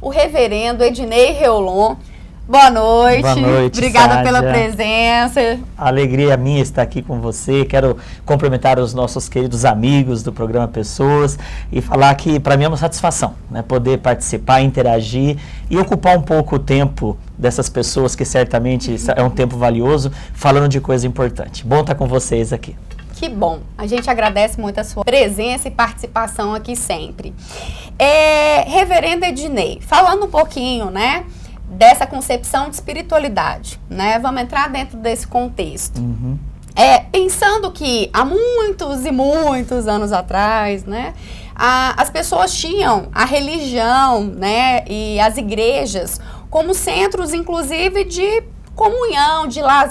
o reverendo Ednei Reolon. Boa noite. Boa noite, obrigada Sádia. pela presença. A alegria minha estar aqui com você. Quero cumprimentar os nossos queridos amigos do programa Pessoas e falar que para mim é uma satisfação, né, poder participar, interagir e ocupar um pouco o tempo dessas pessoas que certamente é um tempo valioso, falando de coisa importante. Bom estar com vocês aqui. Que bom. A gente agradece muito a sua presença e participação aqui sempre. Reverendo Ednei, falando um pouquinho, né, dessa concepção de espiritualidade, né? Vamos entrar dentro desse contexto. Pensando que há muitos e muitos anos atrás, né, as pessoas tinham a religião, né, e as igrejas como centros, inclusive, de comunhão,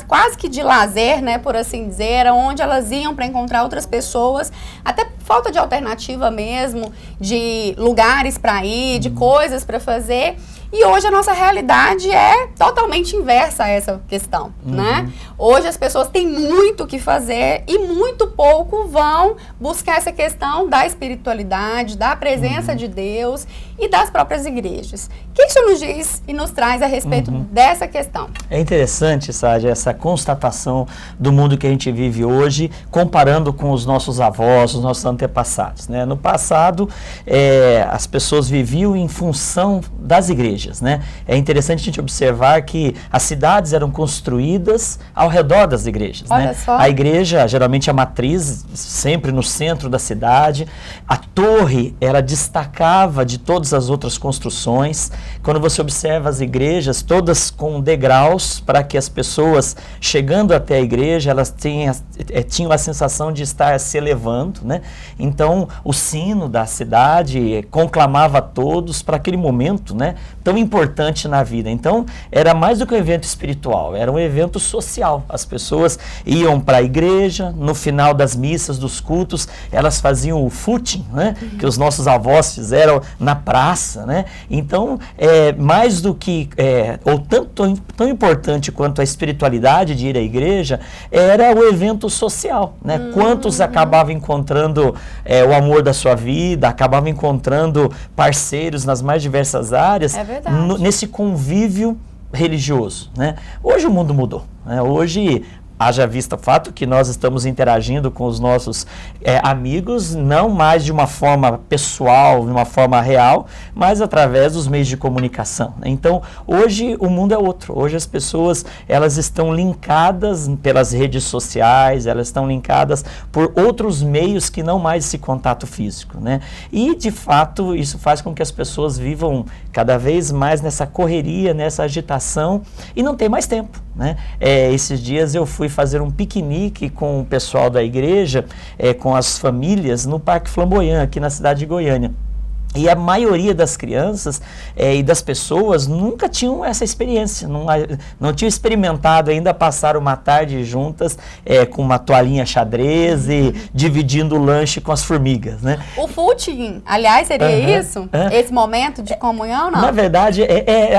quase que de lazer, né, por assim dizer, onde elas iam para encontrar outras pessoas, até falta de alternativa mesmo, de lugares para ir, de coisas para fazer. E hoje a nossa realidade é totalmente inversa a essa questão, né? Hoje as pessoas têm muito o que fazer e muito pouco vão buscar essa questão da espiritualidade, da presença de Deus e das próprias igrejas. O que o senhor nos diz e nos traz a respeito dessa questão? É interessante, Sádia, essa constatação do mundo que a gente vive hoje, comparando com os nossos avós, os nossos antepassados, né? No passado, as pessoas viviam em função das igrejas. Né? É interessante a gente observar que as cidades eram construídas ao redor das igrejas. Olha né? só. A igreja, geralmente a matriz, sempre no centro da cidade. A torre, ela destacava de todas as outras construções. Quando você observa as igrejas, todas com degraus, para que as pessoas, chegando até a igreja, elas tinham a sensação de estar se elevando. Né? Então, o sino da cidade conclamava a todos para aquele momento, né, tão importante na vida. Então, era mais do que um evento espiritual, era um evento social. As pessoas iam para a igreja, no final das missas, dos cultos, elas faziam o footing, né, que os nossos avós fizeram na praça, né? Então, mais do que, ou tão importante quanto a espiritualidade de ir à igreja, era o evento social, né? Quantos acabavam encontrando o amor da sua vida, acabavam encontrando parceiros nas mais diversas áreas, nesse convívio religioso, né? Hoje o mundo mudou, né? Hoje, haja vista o fato que nós estamos interagindo com os nossos amigos, não mais de uma forma pessoal, de uma forma real, mas através dos meios de comunicação. Né? Então, hoje o mundo é outro. Hoje as pessoas, elas estão linkadas pelas redes sociais, elas estão linkadas por outros meios que não mais esse contato físico. Né? E, de fato, isso faz com que as pessoas vivam cada vez mais nessa correria, nessa agitação e não tem mais tempo. Né? Esses dias eu fui fazer um piquenique com o pessoal da igreja, com as famílias, no Parque Flamboyant, aqui na cidade de Goiânia. E a maioria das crianças e das pessoas nunca tinham essa experiência, não tinham experimentado ainda passar uma tarde juntas com uma toalhinha xadrez e dividindo o lanche com as formigas, né? O footing, aliás, seria isso? Esse momento de comunhão, não? Na verdade,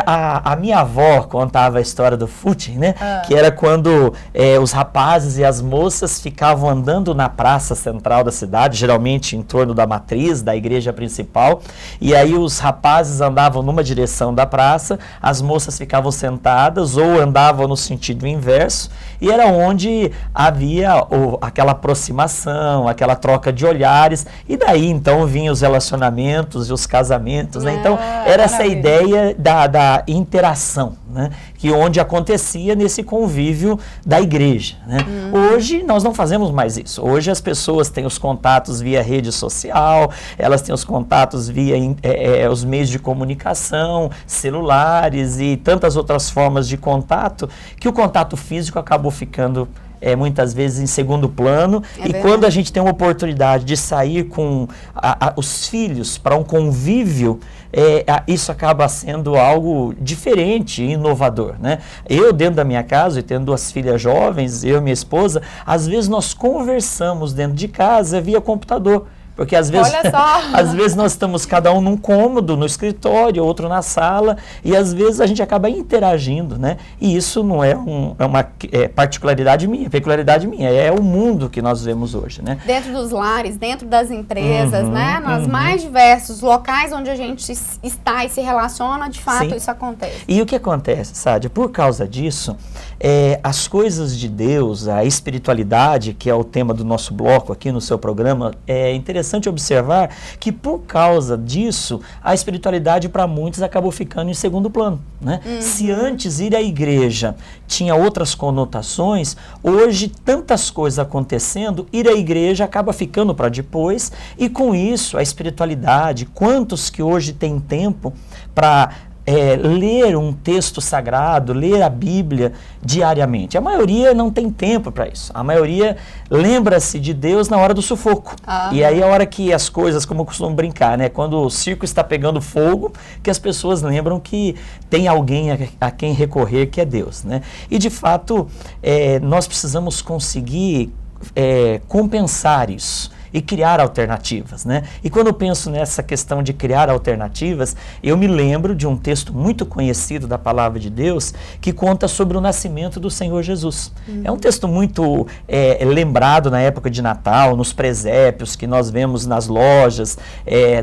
a minha avó contava a história do footing, né? Que era quando os rapazes e as moças ficavam andando na praça central da cidade, geralmente em torno da matriz, da igreja principal. E aí os rapazes andavam numa direção da praça, as moças ficavam sentadas ou andavam no sentido inverso, e era onde havia aquela aproximação, aquela troca de olhares, e daí então vinham os relacionamentos e os casamentos, né? Então era essa ideia da interação, né? Que onde acontecia nesse convívio da igreja, né? Hoje nós não fazemos mais isso. Hoje as pessoas têm os contatos via rede social, elas têm os contatos via os meios de comunicação, celulares e tantas outras formas de contato, que o contato físico acabou ficando muitas vezes em segundo plano. Quando a gente tem uma oportunidade de sair com os filhos para um convívio, isso acaba sendo algo diferente e inovador, né? Eu, dentro da minha casa, e tendo duas filhas jovens, eu e minha esposa, às vezes nós conversamos dentro de casa via computador, Porque às vezes, Olha só. às vezes nós estamos cada um num cômodo, no escritório, outro na sala, e às vezes a gente acaba interagindo, né? E isso não é uma particularidade minha, peculiaridade minha, é o mundo que nós vemos hoje, né? Dentro dos lares, dentro das empresas, né? Nos mais diversos locais onde a gente está e se relaciona, de fato, Sim. isso acontece. E o que acontece, Sádia? Por causa disso, as coisas de Deus, a espiritualidade, que é o tema do nosso bloco aqui no seu programa, é interessante observar que por causa disso, a espiritualidade para muitos acabou ficando em segundo plano, né? Se antes ir à igreja tinha outras conotações, hoje tantas coisas acontecendo, ir à igreja acaba ficando para depois, e com isso a espiritualidade, quantos que hoje têm tempo para ler um texto sagrado, ler a Bíblia diariamente? A maioria não tem tempo para isso. A maioria lembra-se de Deus na hora do sufoco. E aí a hora que as coisas, como eu costumo brincar, né? Quando o circo está pegando fogo, que as pessoas lembram que tem alguém a quem recorrer, que é Deus, né? E de fato, nós precisamos conseguir compensar isso e criar alternativas, né? E quando eu penso nessa questão de criar alternativas, eu me lembro de um texto muito conhecido da Palavra de Deus que conta sobre o nascimento do Senhor Jesus. É um texto muito lembrado na época de Natal, nos presépios que nós vemos nas lojas,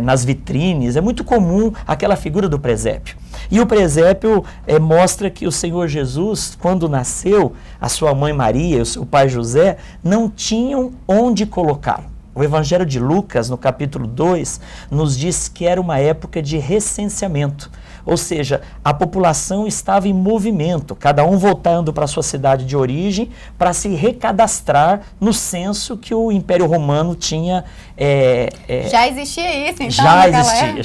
nas vitrines. É muito comum aquela figura do presépio. E o presépio mostra que o Senhor Jesus, quando nasceu, a sua mãe Maria e o seu pai José não tinham onde colocá-lo. O Evangelho de Lucas, no capítulo 2, nos diz que era uma época de recenseamento. Ou seja, a população estava em movimento, cada um voltando para a sua cidade de origem para se recadastrar no censo que o Império Romano tinha. Já existia isso, então? Já existia.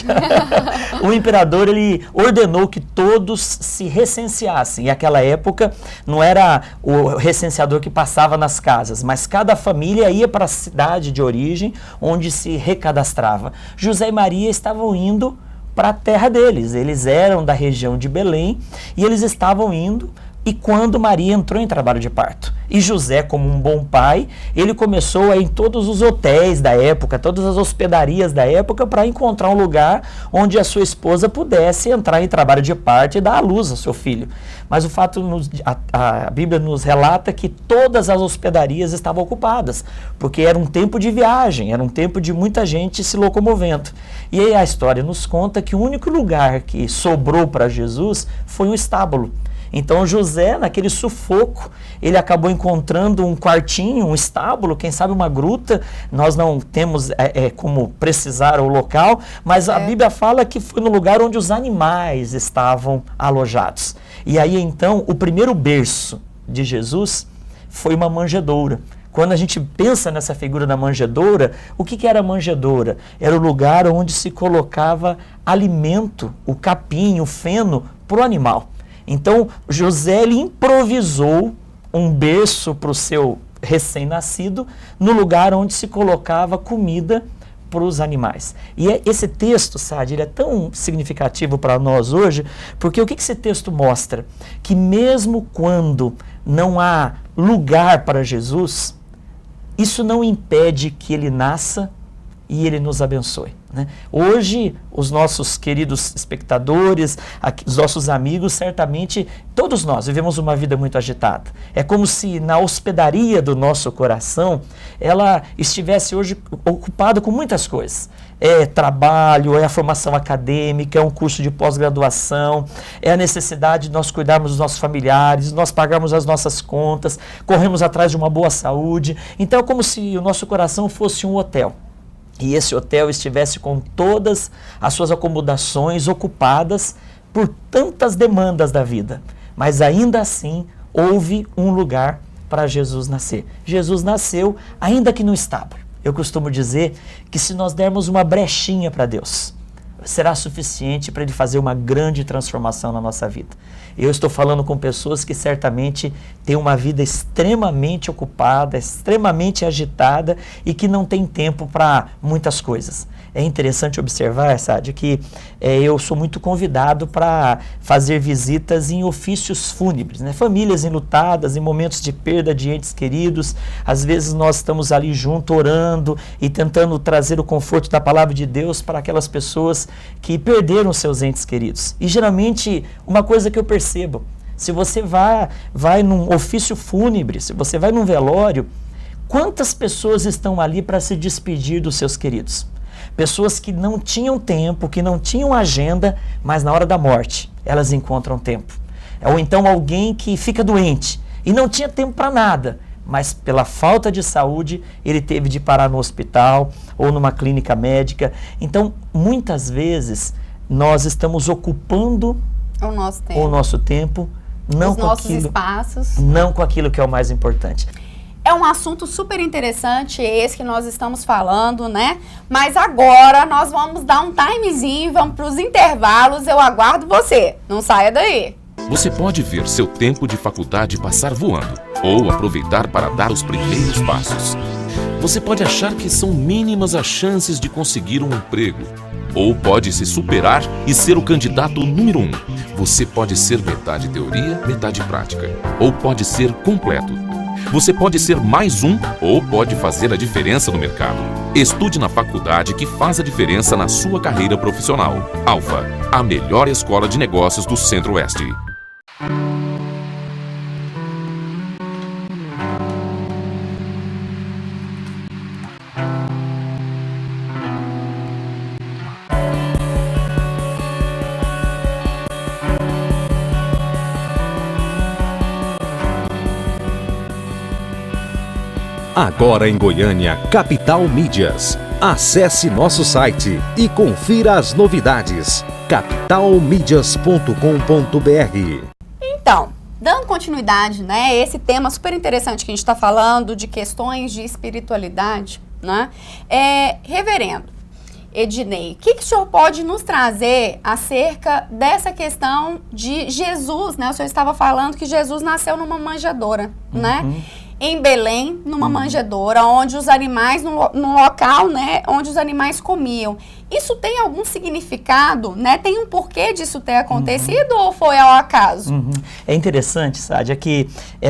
O imperador ele ordenou que todos se recenseassem. E naquela época não era o recenseador que passava nas casas, mas cada família ia para a cidade de origem onde se recadastrava. José e Maria estavam indo para a terra deles. Eles eram da região de Belém e eles estavam indo, e quando Maria entrou em trabalho de parto. E José, como um bom pai, ele começou a ir em todos os hotéis da época, todas as hospedarias da época, para encontrar um lugar onde a sua esposa pudesse entrar em trabalho de parto e dar à luz ao seu filho. Mas o fato, a Bíblia nos relata que todas as hospedarias estavam ocupadas, porque era um tempo de viagem, era um tempo de muita gente se locomovendo. E aí a história nos conta que o único lugar que sobrou para Jesus foi um estábulo. Então José, naquele sufoco, ele acabou encontrando um quartinho, um estábulo, quem sabe uma gruta. Nós não temos como precisar o local, mas a Bíblia fala que foi no lugar onde os animais estavam alojados. E aí então, o primeiro berço de Jesus foi uma manjedoura. Quando a gente pensa nessa figura da manjedoura, o que era a manjedoura? Era o lugar onde se colocava alimento, o capim, o feno, para o animal. Então, José ele improvisou um berço para o seu recém-nascido no lugar onde se colocava comida para os animais. E esse texto, Sádia, ele é tão significativo para nós hoje, porque o que esse texto mostra? Que mesmo quando não há lugar para Jesus, isso não impede que ele nasça e ele nos abençoe, né? Hoje, os nossos queridos espectadores, os nossos amigos, certamente, todos nós vivemos uma vida muito agitada. É como se na hospedaria do nosso coração, ela estivesse hoje ocupada com muitas coisas. É trabalho, é a formação acadêmica, é um curso de pós-graduação, é a necessidade de nós cuidarmos dos nossos familiares, nós pagarmos as nossas contas, corremos atrás de uma boa saúde. Então, é como se o nosso coração fosse um hotel. E esse hotel estivesse com todas as suas acomodações ocupadas por tantas demandas da vida. Mas ainda assim, houve um lugar para Jesus nascer. Jesus nasceu, ainda que no estábulo. Eu costumo dizer que se nós dermos uma brechinha para Deus, será suficiente para Ele fazer uma grande transformação na nossa vida. Eu estou falando com pessoas que certamente têm uma vida extremamente ocupada, extremamente agitada e que não tem tempo para muitas coisas. É interessante observar, Sádia, que eu sou muito convidado para fazer visitas em ofícios fúnebres, né? Famílias enlutadas, em momentos de perda de entes queridos. Às vezes nós estamos ali junto, orando e tentando trazer o conforto da palavra de Deus para aquelas pessoas que perderam seus entes queridos. E geralmente, uma coisa que eu percebo, se você vai num ofício fúnebre, se você vai num velório, quantas pessoas estão ali para se despedir dos seus queridos? Pessoas que não tinham tempo, que não tinham agenda, mas na hora da morte, elas encontram tempo. Ou então alguém que fica doente e não tinha tempo para nada, mas pela falta de saúde, ele teve de parar no hospital ou numa clínica médica. Então, muitas vezes, nós estamos ocupando o nosso tempo, não os com nossos aquilo, espaços. não com aquilo que é o mais importante. É um assunto super interessante esse que nós estamos falando, né? Mas agora nós vamos dar um timezinho, vamos para os intervalos. Eu aguardo você. Não saia daí. Você pode ver seu tempo de faculdade passar voando ou aproveitar para dar os primeiros passos. Você pode achar que são mínimas as chances de conseguir um emprego. Ou pode se superar e ser o candidato número 1. Você pode ser metade teoria, metade prática. Ou pode ser completo. Você pode ser mais um ou pode fazer a diferença no mercado. Estude na faculdade que faz a diferença na sua carreira profissional. Alfa, a melhor escola de negócios do Centro-Oeste. Agora em Goiânia, Capital Mídias. Acesse nosso site e confira as novidades. capitalmídias.com.br. Então, dando continuidade, né? Esse tema super interessante que a gente está falando de questões de espiritualidade, né? Reverendo Ednei, o que o senhor pode nos trazer acerca dessa questão de Jesus, né? O senhor estava falando que Jesus nasceu numa manjedoura, né? Em Belém, numa manjedoura, onde os animais, no local, né, onde os animais comiam. Isso tem algum significado, né? Tem um porquê disso ter acontecido ou foi ao acaso? É interessante, Sádia, que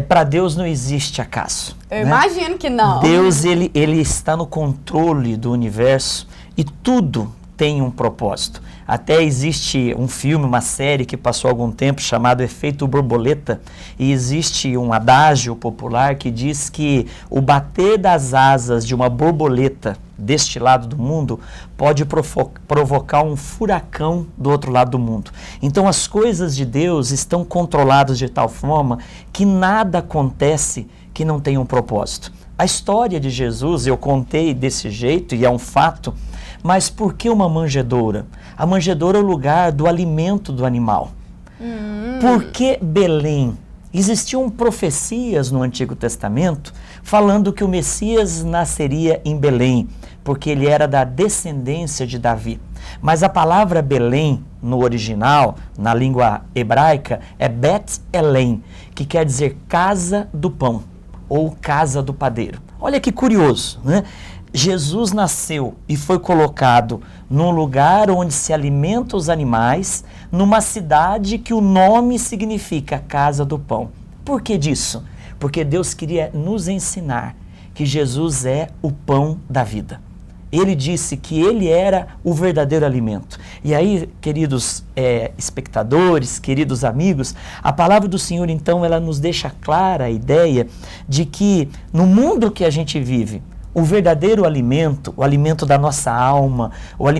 para Deus não existe acaso. Eu imagino que não. Deus, ele está no controle do universo e tudo tem um propósito. Até existe um filme, uma série que passou algum tempo chamado Efeito Borboleta, e existe um adágio popular que diz que o bater das asas de uma borboleta deste lado do mundo pode provocar um furacão do outro lado do mundo. Então as coisas de Deus estão controladas de tal forma que nada acontece que não tenha um propósito. A história de Jesus eu contei desse jeito e é um fato, mas por que uma manjedoura? A manjedoura é o lugar do alimento do animal. Por que Belém? Existiam profecias no Antigo Testamento falando que o Messias nasceria em Belém, porque ele era da descendência de Davi. Mas a palavra Belém, no original, na língua hebraica, é Bet-Elém, que quer dizer casa do pão, ou casa do padeiro. Olha que curioso, né? Jesus nasceu e foi colocado num lugar onde se alimentam os animais, numa cidade que o nome significa Casa do Pão. Por que disso? Porque Deus queria nos ensinar que Jesus é o pão da vida. Ele disse que ele era o verdadeiro alimento. E aí, queridos espectadores, queridos amigos, a palavra do Senhor, então, ela nos deixa clara a ideia de que no mundo que a gente vive, o verdadeiro alimento, o alimento da nossa alma,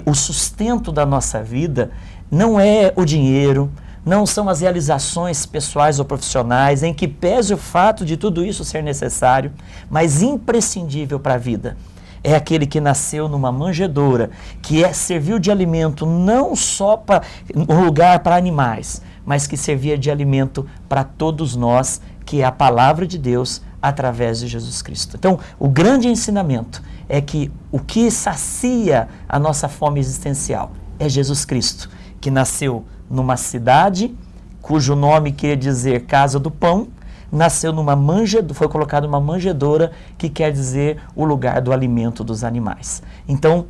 o sustento da nossa vida, não é o dinheiro, não são as realizações pessoais ou profissionais, em que pese o fato de tudo isso ser necessário, mas imprescindível para a vida. É aquele que nasceu numa manjedoura, que serviu de alimento não só para um lugar para animais, mas que servia de alimento para todos nós, que é a palavra de Deus através de Jesus Cristo. Então, o grande ensinamento é que o que sacia a nossa fome existencial é Jesus Cristo, que nasceu numa cidade cujo nome quer dizer Casa do Pão, nasceu numa manjedoura, foi colocado numa manjedoura, que quer dizer o lugar do alimento dos animais. Então,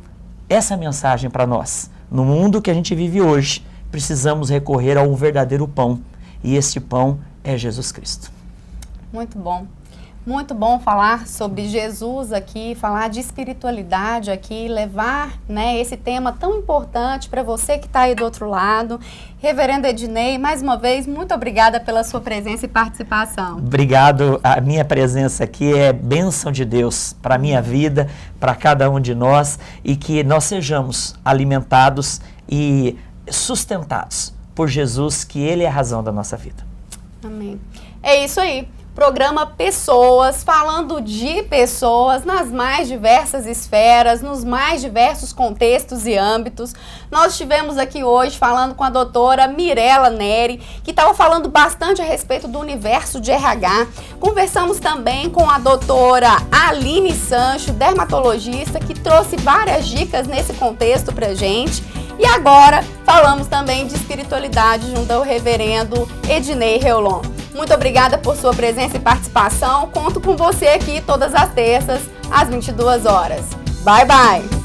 essa é a mensagem para nós. No mundo que a gente vive hoje, precisamos recorrer ao verdadeiro pão. E este pão é Jesus Cristo. Muito bom. Muito bom falar sobre Jesus aqui, falar de espiritualidade aqui, levar, né, esse tema tão importante para você que está aí do outro lado. Reverendo Ednei, mais uma vez, muito obrigada pela sua presença e participação. Obrigado. A minha presença aqui é bênção de Deus para a minha vida, para cada um de nós, e que nós sejamos alimentados e sustentados por Jesus, que Ele é a razão da nossa vida. Amém. É isso aí. Programa Pessoas, falando de pessoas nas mais diversas esferas, nos mais diversos contextos e âmbitos. Nós estivemos aqui hoje falando com a doutora Mirela Neri, que estava falando bastante a respeito do universo de RH. Conversamos também com a doutora Aline Sancho, dermatologista, que trouxe várias dicas nesse contexto pra gente. E agora falamos também de espiritualidade junto ao reverendo Ednei Reolon. Muito obrigada por sua presença e participação. Conto com você aqui todas as terças, às 22 horas. Bye, bye!